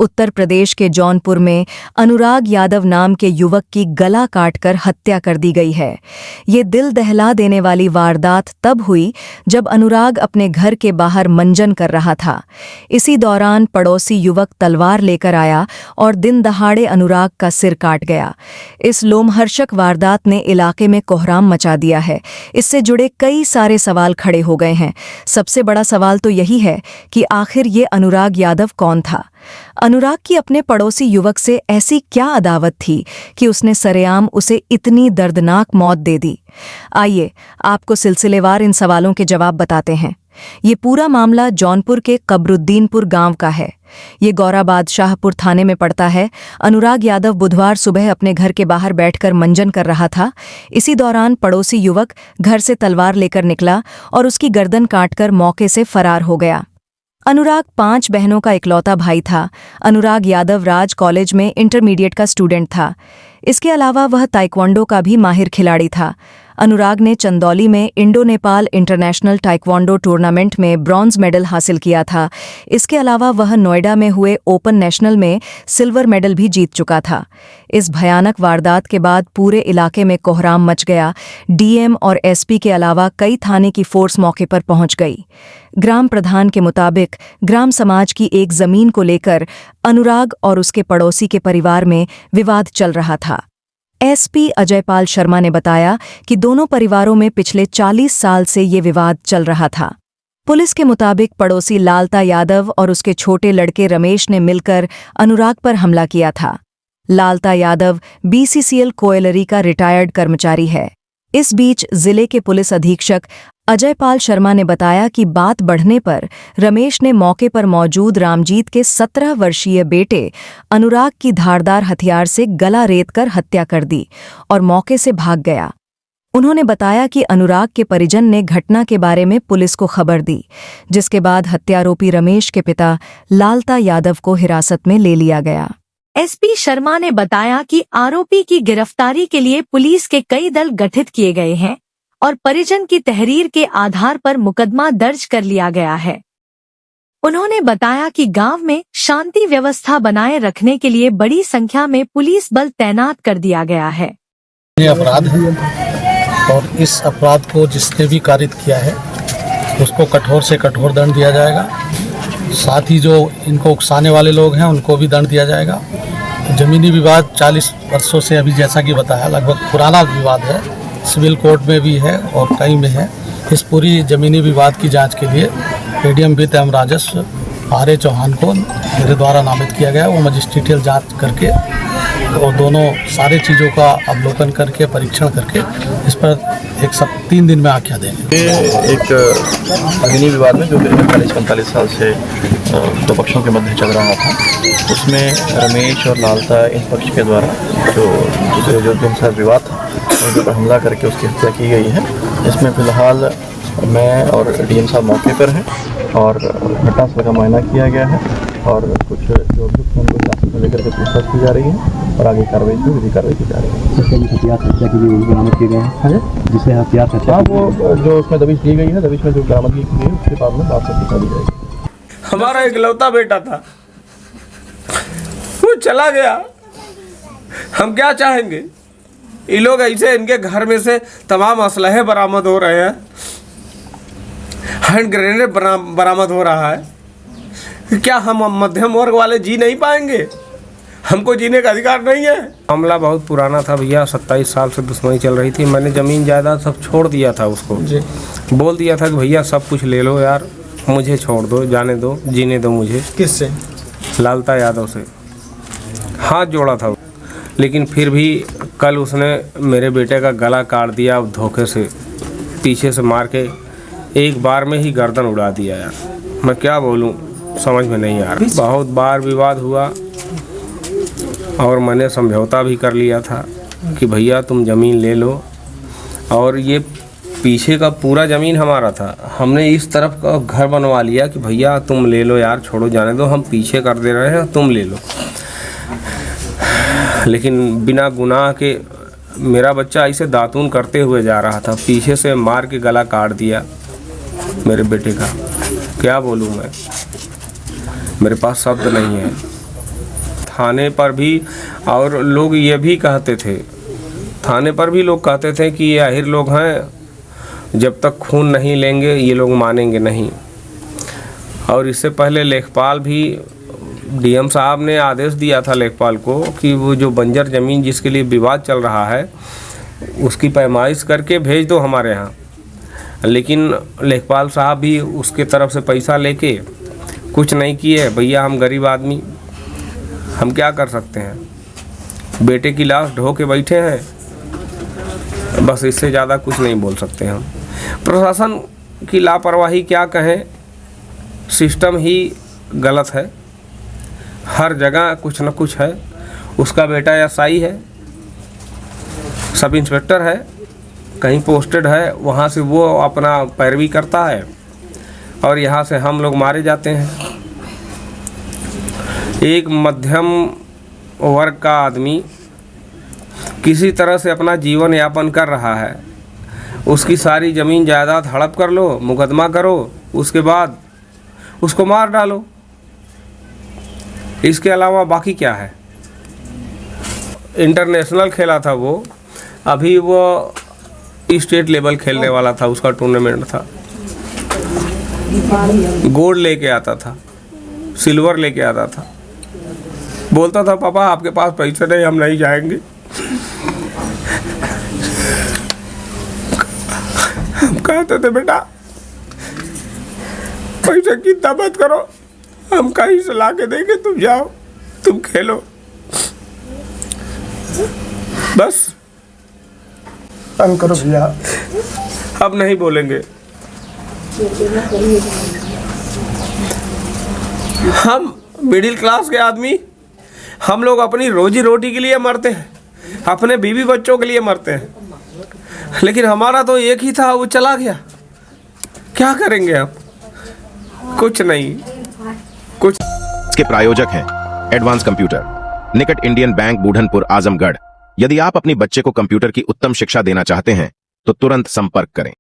उत्तर प्रदेश के जौनपुर में अनुराग यादव नाम के युवक की गला काटकर हत्या कर दी गई है। ये दिल दहला देने वाली वारदात तब हुई जब अनुराग अपने घर के बाहर मंजन कर रहा था। इसी दौरान पड़ोसी युवक तलवार लेकर आया और दिन दहाड़े अनुराग का सिर काट गया। इस लोमहर्षक वारदात ने इलाके में कोहराम मचा दिया है। इससे जुड़े कई सारे सवाल खड़े हो गए हैं। सबसे बड़ा सवाल तो यही है कि आखिर ये अनुराग यादव कौन था। अनुराग की अपने पड़ोसी युवक से ऐसी क्या अदावत थी कि उसने सरेआम उसे इतनी दर्दनाक मौत दे दी। आइए आपको सिलसिलेवार इन सवालों के जवाब बताते हैं। ये पूरा मामला जौनपुर के कबरुद्दीनपुर गांव का है। ये गौराबाद शाहपुर थाने में पड़ता है। अनुराग यादव बुधवार सुबह अपने घर के बाहर बैठकर मंजन कर रहा था। इसी दौरान पड़ोसी युवक घर से तलवार लेकर निकला और उसकी गर्दन काटकर मौके से फरार हो गया। अनुराग 5 बहनों का इकलौता भाई था। अनुराग यादव राज कॉलेज में इंटरमीडिएट का स्टूडेंट था। इसके अलावा वह ताइक्वांडो का भी माहिर खिलाड़ी था। अनुराग ने चंदौली में Indo Nepal international taekwondo tournament में ब्रॉन्ज मेडल हासिल किया था। इसके अलावा वह नोएडा में हुए ओपन नेशनल में सिल्वर मेडल भी जीत चुका था। इस भयानक वारदात के बाद पूरे इलाके में कोहराम मच गया। डीएम और एसपी के अलावा कई थाने की फोर्स मौके पर पहुंच गई। ग्राम प्रधान के मुताबिक ग्राम समाज की एक जमीन को लेकर अनुराग और उसके पड़ोसी के परिवार में विवाद चल रहा था। एसपी अजयपाल शर्मा ने बताया कि दोनों परिवारों में पिछले 40 साल से ये विवाद चल रहा था। पुलिस के मुताबिक पड़ोसी लालता यादव और उसके छोटे लड़के रमेश ने मिलकर अनुराग पर हमला किया था। लालता यादव बीसीसीएल कोयलरी का रिटायर्ड कर्मचारी है। इस बीच जिले के पुलिस अधीक्षक अजयपाल शर्मा ने बताया कि बात बढ़ने पर रमेश ने मौके पर मौजूद रामजीत के 17 वर्षीय बेटे अनुराग की धारदार हथियार से गला रेतकर हत्या कर दी और मौके से भाग गया। उन्होंने बताया कि अनुराग के परिजन ने घटना के बारे में पुलिस को खबर दी, जिसके बाद हत्यारोपी रमेश के पिता लालता यादव को हिरासत में ले लिया गया। एसपी शर्मा ने बताया कि आरोपी की गिरफ्तारी के लिए पुलिस के कई दल गठित किए गए हैं और परिजन की तहरीर के आधार पर मुकदमा दर्ज कर लिया गया है। उन्होंने बताया कि गांव में शांति व्यवस्था बनाए रखने के लिए बड़ी संख्या में पुलिस बल तैनात कर दिया गया है। ये अपराध है और इस अपराध को जिसने भी कारित किया है उसको कठोर से कठोर दंड दिया जाएगा। साथ ही जो इनको उकसाने वाले लोग हैं उनको भी दंड दिया जाएगा। जमीनी विवाद 40 वर्षों से अभी जैसा कि बताया लगभग पुराना विवाद है, सिविल कोर्ट में भी है और कई में है। इस पूरी जमीनी विवाद की जांच के लिए एडीएम वित्त एवं राजस्व आर.ए. चौहान को मेरे द्वारा नामित किया गया। वो मजिस्ट्रेटियल जांच करके और दोनों सारे चीज़ों का अवलोकन करके परीक्षण करके इस पर 3 दिन में आख्या देंगे। ये एक जमीनी विवाद में जो 40-45 साल से दो पक्षों के मध्य चल रहा था, उसमें रमेश और लालता इन पक्ष के द्वारा जो उनका विवाद था उनके ऊपर हमला करके उसकी हत्या की गई है। इसमें फिलहाल मैं और डीएम साहब मौके पर हैं और घटनास्थल का मुआयना किया गया है और कुछ जो अभियुक्त हैं उनको हिरासत में लेकर के पूछताछ की जा रही है और आगे कार्रवाई में विधि कार्रवाई की जा रही है। हथियार हत्या के लिए बरामद किए गए हैं, जिसे हथियार हत्या वो जो उसमें दबिश दी गई है, दबिश में जो बरामदगी की गई है उसके बाद में बात से दी जाएगी। हमारा इकलौता बेटा था, वो चला गया। हम क्या चाहेंगे? ये लोग ऐसे इनके घर में से तमाम असलहे बरामद हो रहे हैं, हैंड ग्रेनेड बरामद हो रहा है। क्या हम मध्यम वर्ग वाले जी नहीं पाएंगे? हमको जीने का अधिकार नहीं है। मामला बहुत पुराना था भैया, 27 साल से दुश्मनी चल रही थी। मैंने ज़मीन जायदाद सब छोड़ दिया था उसको जी। बोल दिया था कि भैया सब कुछ ले लो यार, मुझे छोड़ दो, जाने दो, जीने दो मुझे। किससे? लालता यादव से हाथ जोड़ा था, लेकिन फिर भी कल उसने मेरे बेटे का गला काट दिया धोखे से, पीछे से मार के एक बार में ही गर्दन उड़ा दिया यार। मैं क्या बोलूं, समझ में नहीं आ रहा। बहुत बार विवाद हुआ और मैंने समझौता भी कर लिया था कि भैया तुम ज़मीन ले लो, और ये पीछे का पूरा ज़मीन हमारा था। हमने इस तरफ का घर बनवा लिया कि भैया तुम ले लो यार, छोड़ो जाने दो, हम पीछे कर दे रहे हैं, तुम ले लो। लेकिन बिना गुनाह के मेरा बच्चा ऐसे दातून करते हुए जा रहा था, पीछे से मार के गला काट दिया मेरे बेटे का। क्या बोलूँ मैं, मेरे पास शब्द नहीं है। थाने पर भी, और लोग ये भी कहते थे, थाने पर भी लोग कहते थे कि ये आहिर लोग हैं, जब तक खून नहीं लेंगे ये लोग मानेंगे नहीं। और इससे पहले लेखपाल भी, डीएम साहब ने आदेश दिया था लेखपाल को कि वो जो बंजर ज़मीन जिसके लिए विवाद चल रहा है उसकी पैमाइश करके भेज दो हमारे यहाँ, लेकिन लेखपाल साहब भी उसके तरफ से पैसा लेके कुछ नहीं किए। भैया हम गरीब आदमी, हम क्या कर सकते हैं, बेटे की लाश ढो के बैठे हैं, बस इससे ज़्यादा कुछ नहीं बोल सकते हम। प्रशासन की लापरवाही क्या कहें, सिस्टम ही गलत है, हर जगह कुछ न कुछ है। उसका बेटा एसआई है, सब इंस्पेक्टर है, कहीं पोस्टेड है, वहाँ से वो अपना पैरवी करता है और यहाँ से हम लोग मारे जाते हैं। एक मध्यम वर्ग का आदमी किसी तरह से अपना जीवन यापन कर रहा है, उसकी सारी ज़मीन जायदाद हड़प कर लो, मुकदमा करो, उसके बाद उसको मार डालो, इसके अलावा बाकी क्या है। इंटरनेशनल खेला था वो, अभी वो स्टेट लेवल खेलने वाला था, उसका टूर्नामेंट था, गोल्ड लेके आता था, सिल्वर लेके आता था, बोलता था पापा आपके पास पैसे नहीं, हम नहीं जाएंगे। हम कहते थे बेटा पैसे की चिंता मत करो, हम कहीं से ला के देंगे, तुम जाओ, तुम खेलो, बस। तंग करो भैया, अब नहीं बोलेंगे। हम मिडिल क्लास के आदमी, हम लोग अपनी रोजी रोटी के लिए मरते हैं, अपने बीवी बच्चों के लिए मरते हैं, लेकिन हमारा तो एक ही था, वो चला गया, क्या करेंगे अब, कुछ नहीं, कुछ। इसके प्रायोजक हैं एडवांस कंप्यूटर, निकट इंडियन बैंक, बूढ़नपुर, आजमगढ़। यदि आप अपनी बच्चे को कंप्यूटर की उत्तम शिक्षा देना चाहते हैं तो तुरंत संपर्क करें।